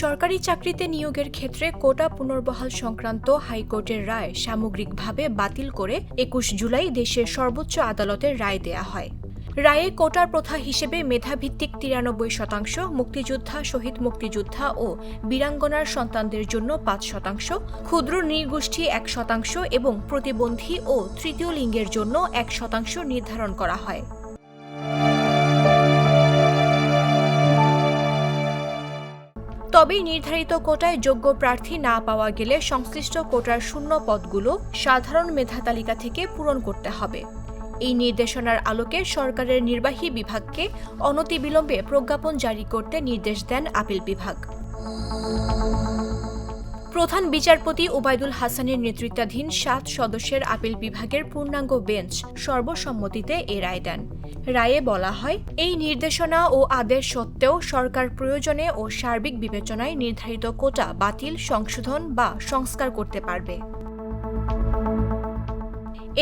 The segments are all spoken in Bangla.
সরকারি চাকরিতে নিয়োগের ক্ষেত্রে কোটা পুনর্বহাল সংক্রান্ত হাইকোর্টের রায় সামগ্রিকভাবে বাতিল করে ২১ জুলাই দেশের সর্বোচ্চ আদালতের রায় দেয়া হয়। রায়ে কোটার প্রথা হিসেবে মেধাভিত্তিক ৯৩%, মুক্তিযোদ্ধা, শহীদ মুক্তিযোদ্ধা ও বীরাঙ্গনার সন্তানদের জন্য ৫%, ক্ষুদ্র নৃগোষ্ঠী ১% এবং প্রতিবন্ধী ও তৃতীয় লিঙ্গের জন্য ১% নির্ধারণ করা হয়। তবে নির্ধারিত কোটায় যোগ্য প্রার্থী না পাওয়া গেলে সংশ্লিষ্ট কোটার শূন্য পদগুলো সাধারণ মেধা তালিকা থেকে পূরণ করতে হবে। এই নির্দেশনার আলোকে সরকারের নির্বাহী বিভাগকে অনতিবিলম্বে প্রজ্ঞাপন জারি করতে নির্দেশ দেন আপিল বিভাগ। প্রধান বিচারপতি ওবায়দুল হাসানের নেতৃত্বাধীন ৭ সদস্যের আপিল বিভাগের পূর্ণাঙ্গ বেঞ্চ সর্বসম্মতিতে এ রায় দেন। রায়ে বলা হয়, এই নির্দেশনা ও আদেশ সত্ত্বেও সরকার প্রয়োজনে ও সার্বিক বিবেচনায় নির্ধারিত কোটা বাতিল, সংশোধন বা সংস্কার করতে পারবে।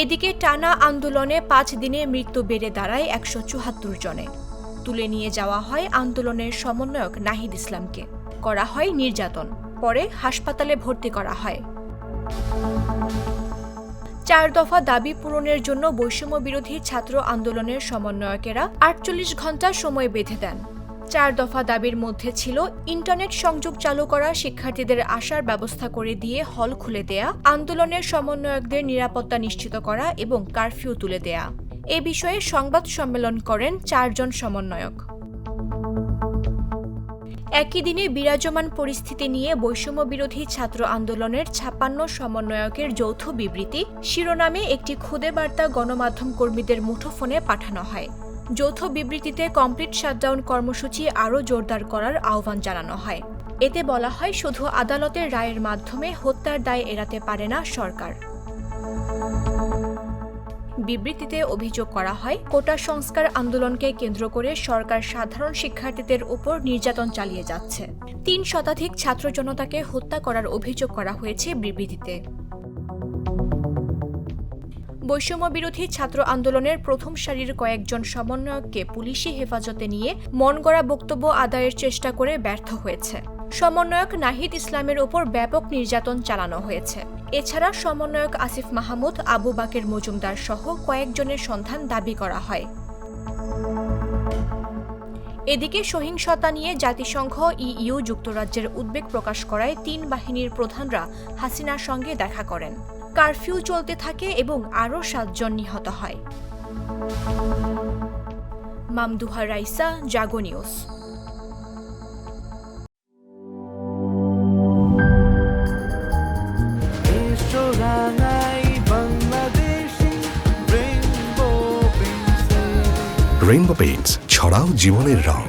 এদিকে টানা আন্দোলনে ৫ দিনে মৃত্যু বেড়ে দাঁড়ায় ১৭৪ জনে। তুলে নিয়ে যাওয়া হয় আন্দোলনের সমন্বয়ক নাহিদ ইসলামকে। করা হয় নির্যাতন। পরে হাসপাতালে ভর্তি করা হয়। ৪ দফা দাবি পূরণের জন্য বৈষম্য বিরোধী ছাত্র আন্দোলনের সমন্বয়কেরা ৪৮ ঘণ্টা সময় বেঁধে দেন। ৪ দফা দাবির মধ্যে ছিল ইন্টারনেট সংযোগ চালু করা, শিক্ষার্থীদের আসার ব্যবস্থা করে দিয়ে হল খুলে দেয়া, আন্দোলনের সমন্বয়কদের নিরাপত্তা নিশ্চিত করা এবং কারফিউ তুলে দেয়া। এ বিষয়ে সংবাদ সম্মেলন করেন ৪ জন সমন্বয়ক। একই দিনে বিরাজমান পরিস্থিতি নিয়ে বৈষম্য বিরোধী ছাত্র আন্দোলনের ৫৬ সমন্বয়কের যৌথ বিবৃতি শিরোনামে একটি খুদে বার্তা গণমাধ্যম কর্মীদের মুঠোফোনে পাঠানো হয়। যৌথ বিবৃতিতে কমপ্লিট শাটডাউন কর্মসূচি আরও জোরদার করার আহ্বান জানানো হয়। এতে বলা হয়, শুধু আদালতের রায়ের মাধ্যমে হত্যার দায় এড়াতে পারে না সরকার। বিবৃতিতে অভিযোগ করা হয়, কোটা সংস্কার আন্দোলনকে কেন্দ্র করে সরকার সাধারণ শিক্ষার্থীদের উপর নির্যাতন চালিয়ে যাচ্ছে। ৩ শতাধিক ছাত্র জনতাকে হত্যা করার অভিযোগ করা হয়েছে বিবৃতিতে। বৈষম্য বিরোধী ছাত্র আন্দোলনের প্রথম সারির কয়েকজন সমন্বয়ককে পুলিশি হেফাজতে নিয়ে মনগড়া বক্তব্য আদায়ের চেষ্টা করে ব্যর্থ হয়েছে। সমন্বয়ক নাহিদ ইসলামের ওপর ব্যাপক নির্যাতন চালানো হয়েছে। এছাড়া সমন্বয়ক আসিফ মাহমুদ, আবু বাকের মজুমদার সহ কয়েকজনের সন্ধান দাবি করা হয়। এদিকে সহিংসতা নিয়ে জাতিসংঘ, ইইউ, যুক্তরাজ্যের উদ্বেগ প্রকাশ করায় ৩ বাহিনীর প্রধানরা হাসিনার সঙ্গে দেখা করেন। কারফিউ চলতে থাকে এবং আরও ৭ জন নিহত হয়। মামদুহা রাইসা, জাগো নিউজ। রেইনবো পেইন্টস, ছড়াও জীবনের রং।